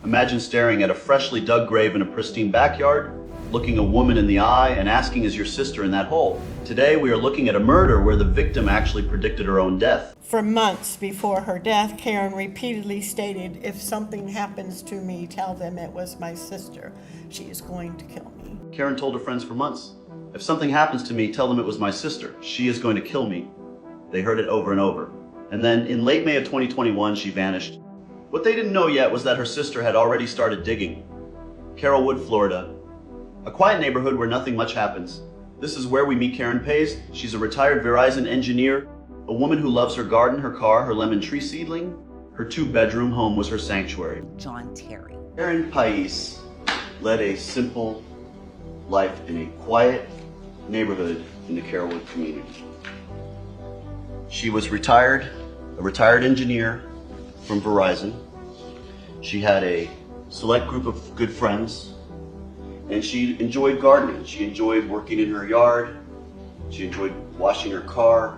Imagine staring at a freshly dug grave in a pristine backyard, looking a woman in the eye and asking, is your sister in that hole? Today we are looking at a murder where the victim actually predicted her own death. For months before her death, Karen repeatedly stated, if something happens to me, tell them it was my sister. She is going to kill me. Karen told her friends for months, if something happens to me, tell them it was my sister. She is going to kill me. They heard it over and over. And then in late May of 2021, she vanished. What they didn't know yet was that her sister had already started digging. Carrollwood, Florida. A quiet neighborhood where nothing much happens. This is where we meet Karen Pais. She's a retired Verizon engineer, a woman who loves her garden, her car, her lemon tree seedling. Her 2-bedroom home was her sanctuary. John Terry. Karen Pais led a simple life in a quiet neighborhood in the Carrollwood community. She was a retired engineer from Verizon. She had a select group of good friends, and she enjoyed gardening. She enjoyed working in her yard. She enjoyed washing her car.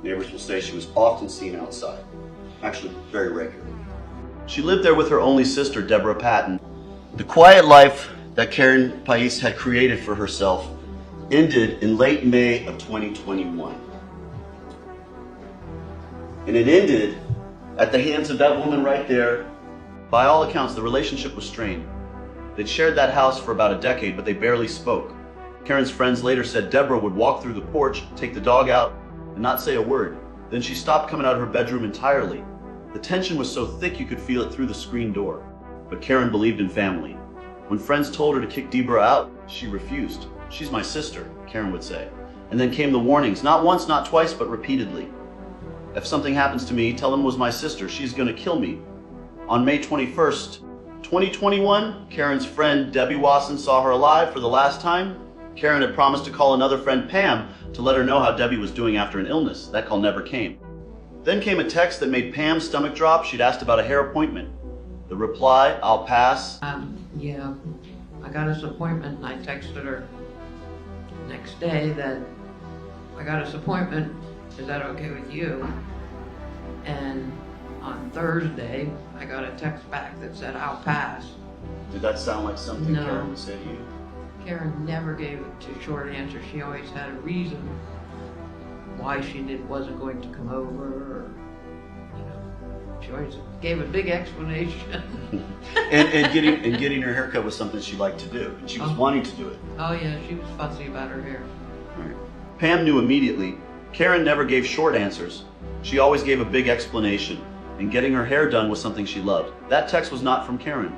Neighbors will say she was often seen outside, actually very regularly. She lived there with her only sister, Deborah Patton. The quiet life that Karen Pais had created for herself ended in late May of 2021. And it ended at the hands of that woman right there. By all accounts, the relationship was strained. They'd shared that house for about a decade, but they barely spoke. Karen's friends later said Deborah would walk through the porch, take the dog out, and not say a word. Then she stopped coming out of her bedroom entirely. The tension was so thick you could feel it through the screen door. But Karen believed in family. When friends told her to kick Deborah out, she refused. She's my sister, Karen would say. And then came the warnings, not once, not twice, but repeatedly. If something happens to me, tell them it was my sister. She's going to kill me. On May 21st, 2021, Karen's friend Debbie Wasson saw her alive for the last time. Karen had promised to call another friend, Pam, to let her know how Debbie was doing after an illness. That call never came. Then came a text that made Pam's stomach drop. She'd asked about a hair appointment. The reply, I'll pass. Yeah, I got this appointment and I texted her next day that I got this appointment. Is that okay with you? And on Thursday, I got a text back that said, I'll pass. Did that sound like something No. Karen would say to you? Karen never gave a short answer. She always had a reason why she wasn't going to come over, or, she always gave a big explanation. and getting her haircut was something she liked to do, and she was wanting to do it. Oh yeah, she was fussy about her hair. Right. Pam knew immediately. Karen never gave short answers. She always gave a big explanation, and getting her hair done was something she loved. That text was not from Karen.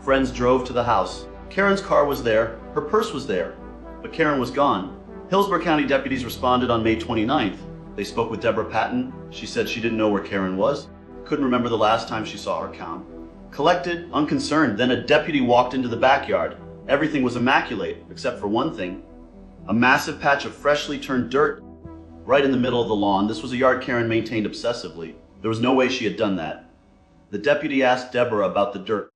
Friends drove to the house. Karen's car was there, her purse was there, but Karen was gone. Hillsborough County deputies responded on May 29th. They spoke with Deborah Patton. She said she didn't know where Karen was, couldn't remember the last time she saw her count. Collected, unconcerned, then a deputy walked into the backyard. Everything was immaculate, except for one thing. A massive patch of freshly turned dirt right in the middle of the lawn. This was a yard Karen maintained obsessively. There was no way she had done that. The deputy asked Deborah about the dirt.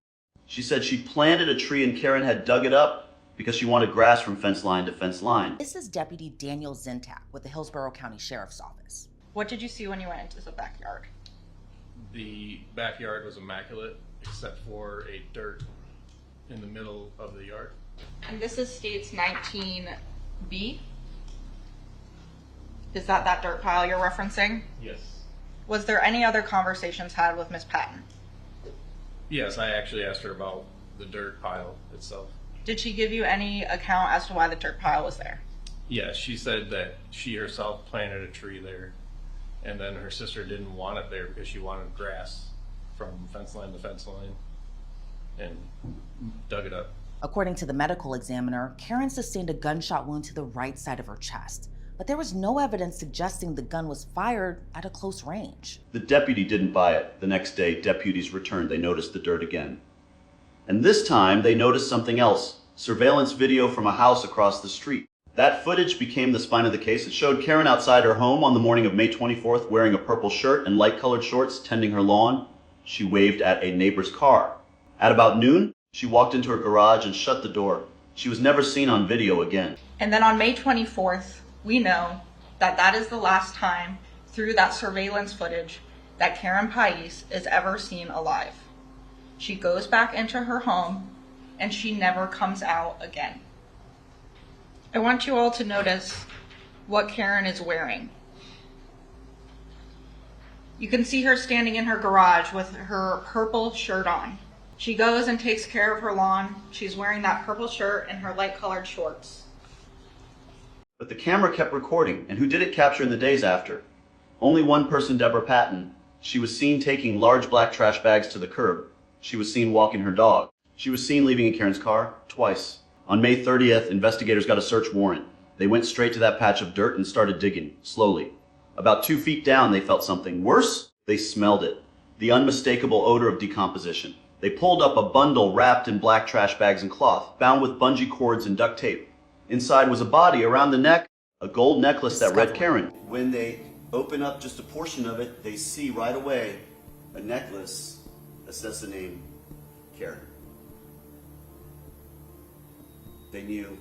She said she planted a tree and Karen had dug it up because she wanted grass from fence line to fence line. This is Deputy Daniel Zintak with the Hillsborough County Sheriff's Office. What did you see when you went into the backyard? The backyard was immaculate except for a dirt in the middle of the yard. And this is states 19B. Is that dirt pile you're referencing? Yes. Was there any other conversations had with Miss Patton? Yes, I actually asked her about the dirt pile itself. Did she give you any account as to why the dirt pile was there? Yes, she said that she herself planted a tree there, and then her sister didn't want it there because she wanted grass from fence line to fence line, and dug it up. According to the medical examiner, Karen sustained a gunshot wound to the right side of her chest, but there was no evidence suggesting the gun was fired at a close range. The deputy didn't buy it. The next day, deputies returned. They noticed the dirt again. And this time, they noticed something else. Surveillance video from a house across the street. That footage became the spine of the case. It showed Karen outside her home on the morning of May 24th wearing a purple shirt and light-colored shorts, tending her lawn. She waved at a neighbor's car. At about noon, she walked into her garage and shut the door. She was never seen on video again. And then on May 24th, we know that is the last time through that surveillance footage that Karen Pais is ever seen alive. She goes back into her home and she never comes out again. I want you all to notice what Karen is wearing. You can see her standing in her garage with her purple shirt on. She goes and takes care of her lawn. She's wearing that purple shirt and her light colored shorts. But the camera kept recording, and who did it capture in the days after? Only one person, Deborah Patton. She was seen taking large black trash bags to the curb. She was seen walking her dog. She was seen leaving in Karen's car twice. On May 30th, investigators got a search warrant. They went straight to that patch of dirt and started digging, slowly. About 2 feet down, they felt something. Worse, they smelled it. The unmistakable odor of decomposition. They pulled up a bundle wrapped in black trash bags and cloth, bound with bungee cords and duct tape. Inside was a body around the neck, a gold necklace that read Karen. When they open up just a portion of it, they see right away a necklace that says the name Karen. They knew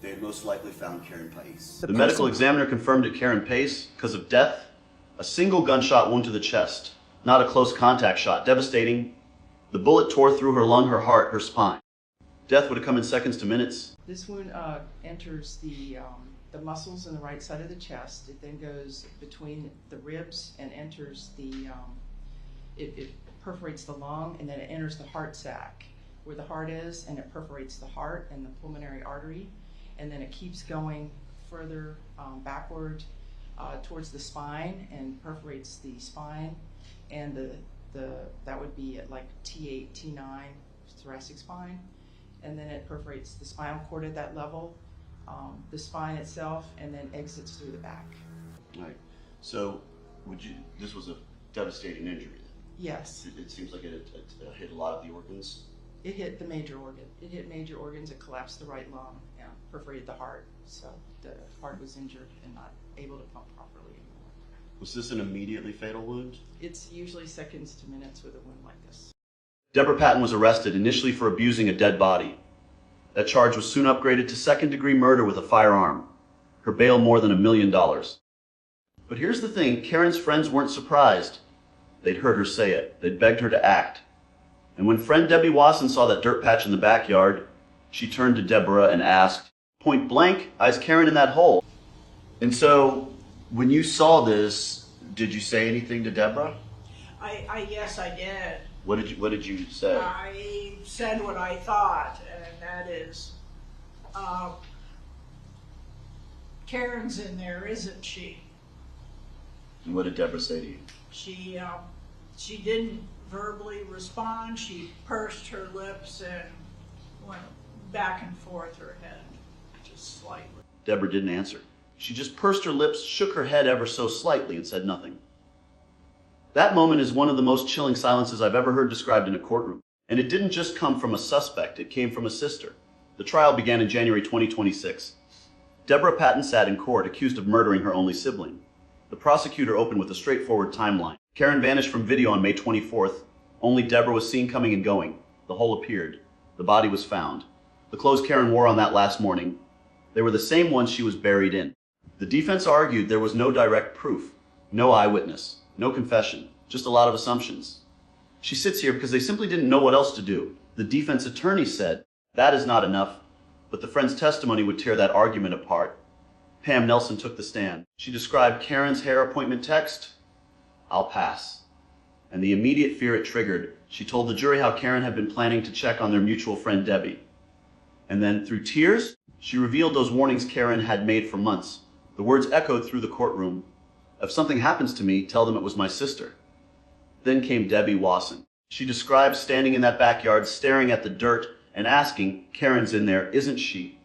they had most likely found Karen Pais. The medical examiner confirmed it Karen Pais because of death, a single gunshot wound to the chest, not a close contact shot, devastating. The bullet tore through her lung, her heart, her spine. Death would have come in seconds to minutes. This wound enters the muscles in the right side of the chest. It then goes between the ribs and enters the, it perforates the lung, and then it enters the heart sac where the heart is, and it perforates the heart and the pulmonary artery, and then it keeps going further backward towards the spine and perforates the spine, and that would be at like T8, T9 thoracic spine, and then it perforates the spinal cord at that level, the spine itself, and then exits through the back. All right. So, this was a devastating injury then? Yes. It seems like it hit a lot of the organs. It hit the major organ. It hit major organs. It collapsed the right lung and perforated the heart. So the heart was injured and not able to pump properly anymore. Was this an immediately fatal wound? It's usually seconds to minutes with a wound like this. Deborah Patton was arrested initially for abusing a dead body. That charge was soon upgraded to second-degree murder with a firearm. Her bail more than $1 million. But here's the thing, Karen's friends weren't surprised. They'd heard her say it. They'd begged her to act. And when friend Debbie Wasson saw that dirt patch in the backyard, she turned to Deborah and asked, point blank, is Karen in that hole? And so, when you saw this, did you say anything to Deborah? Yes, I did. What did you say? I said what I thought, and that is, Karen's in there, isn't she? And what did Deborah say to you? She didn't verbally respond. She pursed her lips and went back and forth her head, just slightly. Deborah didn't answer. She just pursed her lips, shook her head ever so slightly, and said nothing. That moment is one of the most chilling silences I've ever heard described in a courtroom. And it didn't just come from a suspect, it came from a sister. The trial began in January 2026. Deborah Patton sat in court, accused of murdering her only sibling. The prosecutor opened with a straightforward timeline. Karen vanished from video on May 24th. Only Deborah was seen coming and going. The hole appeared. The body was found. The clothes Karen wore on that last morning, they were the same ones she was buried in. The defense argued there was no direct proof, no eyewitness, no confession, just a lot of assumptions. She sits here because they simply didn't know what else to do. The defense attorney said, that is not enough, but the friend's testimony would tear that argument apart. Pam Nelson took the stand. She described Karen's hair appointment text, I'll pass. And the immediate fear it triggered, she told the jury how Karen had been planning to check on their mutual friend Debbie. And then, through tears, she revealed those warnings Karen had made for months. The words echoed through the courtroom. If something happens to me, tell them it was my sister. Then came Debbie Wasson. She described standing in that backyard, staring at the dirt, and asking, Karen's in there, isn't she?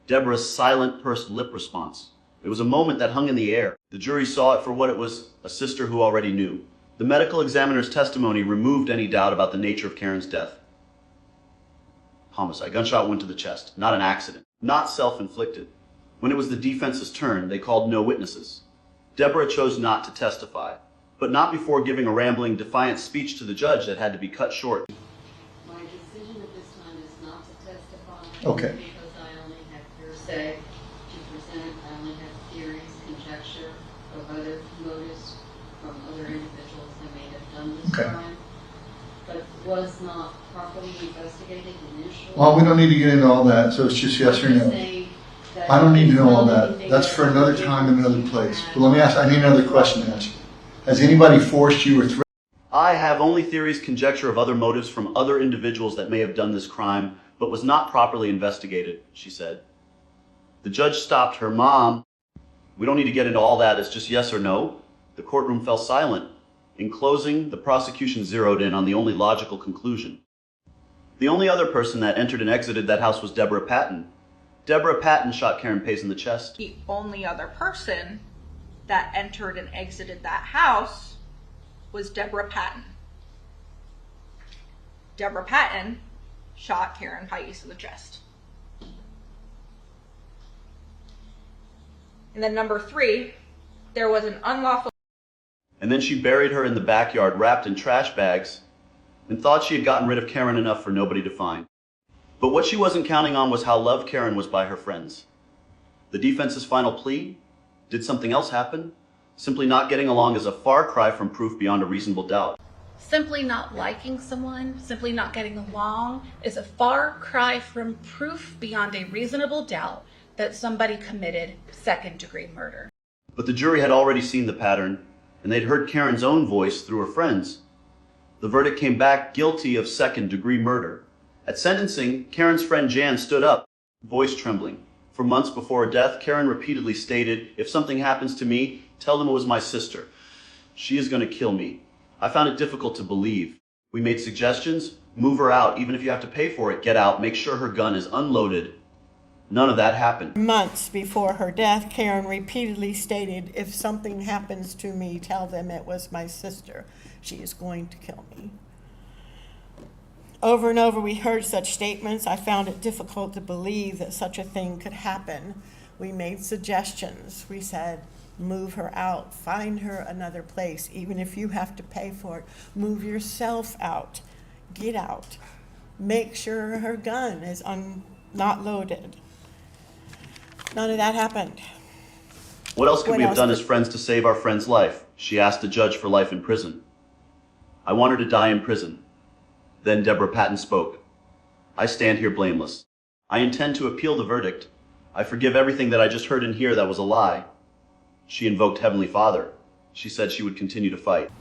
Deborah's silent, pursed lip response. It was a moment that hung in the air. The jury saw it for what it was, a sister who already knew. The medical examiner's testimony removed any doubt about the nature of Karen's death. Homicide, gunshot wound to the chest, not an accident, not self-inflicted. When it was the defense's turn, they called no witnesses. Deborah chose not to testify, but not before giving a rambling, defiant speech to the judge that had to be cut short. My decision at this time is not to testify. Okay. Because I only have hearsay to present. I only have theories, conjecture of other motives from other individuals that may have done this crime. but was not properly investigated initially? Well, we don't need to get into all that, so it's just yes or no. I don't need to know all that. That's for another time and another place. But let me ask, I need another question to ask you. Has anybody forced you or threatened? I have only theories, conjecture of other motives from other individuals that may have done this crime, but was not properly investigated, she said. The judge stopped her. Mom, we don't need to get into all that. It's just yes or no. The courtroom fell silent. In closing, the prosecution zeroed in on the only logical conclusion. The only other person that entered and exited that house was Deborah Patton. Deborah Patton shot Karen Pais in the chest. The only other person that entered and exited that house was Deborah Patton. Deborah Patton shot Karen Pais in the chest. And then number 3, there was an unlawful... And then she buried her in the backyard, wrapped in trash bags, and thought she had gotten rid of Karen enough for nobody to find. But what she wasn't counting on was how loved Karen was by her friends. The defense's final plea? Did something else happen? Simply not getting along is a far cry from proof beyond a reasonable doubt. Simply not liking someone, simply not getting along, is a far cry from proof beyond a reasonable doubt that somebody committed second-degree murder. But the jury had already seen the pattern, and they'd heard Karen's own voice through her friends. The verdict came back guilty of second-degree murder. At sentencing, Karen's friend Jan stood up, voice trembling. For months before her death, Karen repeatedly stated, "If something happens to me, tell them it was my sister. She is going to kill me." I found it difficult to believe. We made suggestions: move her out, even if you have to pay for it, get out, make sure her gun is unloaded. None of that happened. Months before her death, Karen repeatedly stated, "If something happens to me, tell them it was my sister. She is going to kill me." Over and over we heard such statements. I found it difficult to believe that such a thing could happen. We made suggestions. We said, move her out, find her another place, even if you have to pay for it. Move yourself out, get out. Make sure her gun is not loaded. None of that happened. What else could we have done as friends to save our friend's life? She asked the judge for life in prison. I want her to die in prison. Then Deborah Patton spoke. I stand here blameless. I intend to appeal the verdict. I forgive everything that I just heard in here that was a lie. She invoked Heavenly Father. She said she would continue to fight.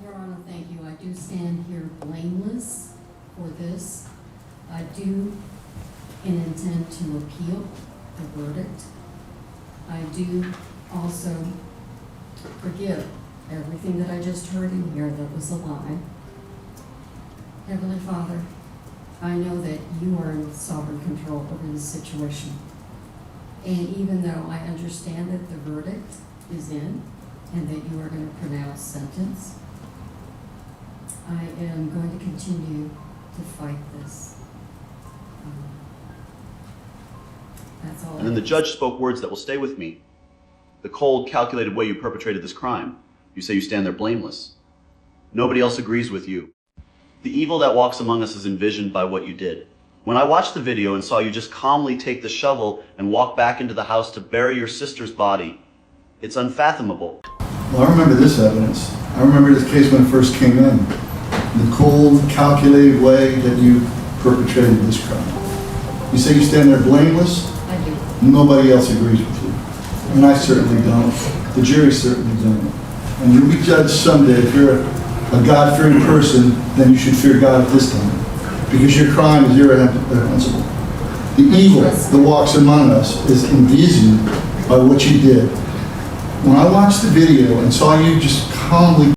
Your Honor, thank you. I do stand here blameless for this. I do intend to appeal the verdict. I do also forgive everything that I just heard in here that was a lie. Heavenly Father, I know that you are in sovereign control over this situation. And even though I understand that the verdict is in and that you are going to pronounce sentence, I am going to continue to fight this. That's all. And then the judge spoke words that will stay with me. The cold, calculated way you perpetrated this crime. You say you stand there blameless. Nobody else agrees with you. The evil that walks among us is envisioned by what you did. When I watched the video and saw you just calmly take the shovel and walk back into the house to bury your sister's body, it's unfathomable. Well, I remember this evidence. I remember this case when it first came in. The cold, calculated way that you perpetrated this crime. You say you stand there blameless? I do. Nobody else agrees with you. And I certainly don't. The jury certainly don't. And you'll be judged someday. If you're a God-fearing person, then you should fear God at this time. Because your crime is irreprehensible. The evil that walks among us is envisioned by what you did. When I watched the video and saw you just calmly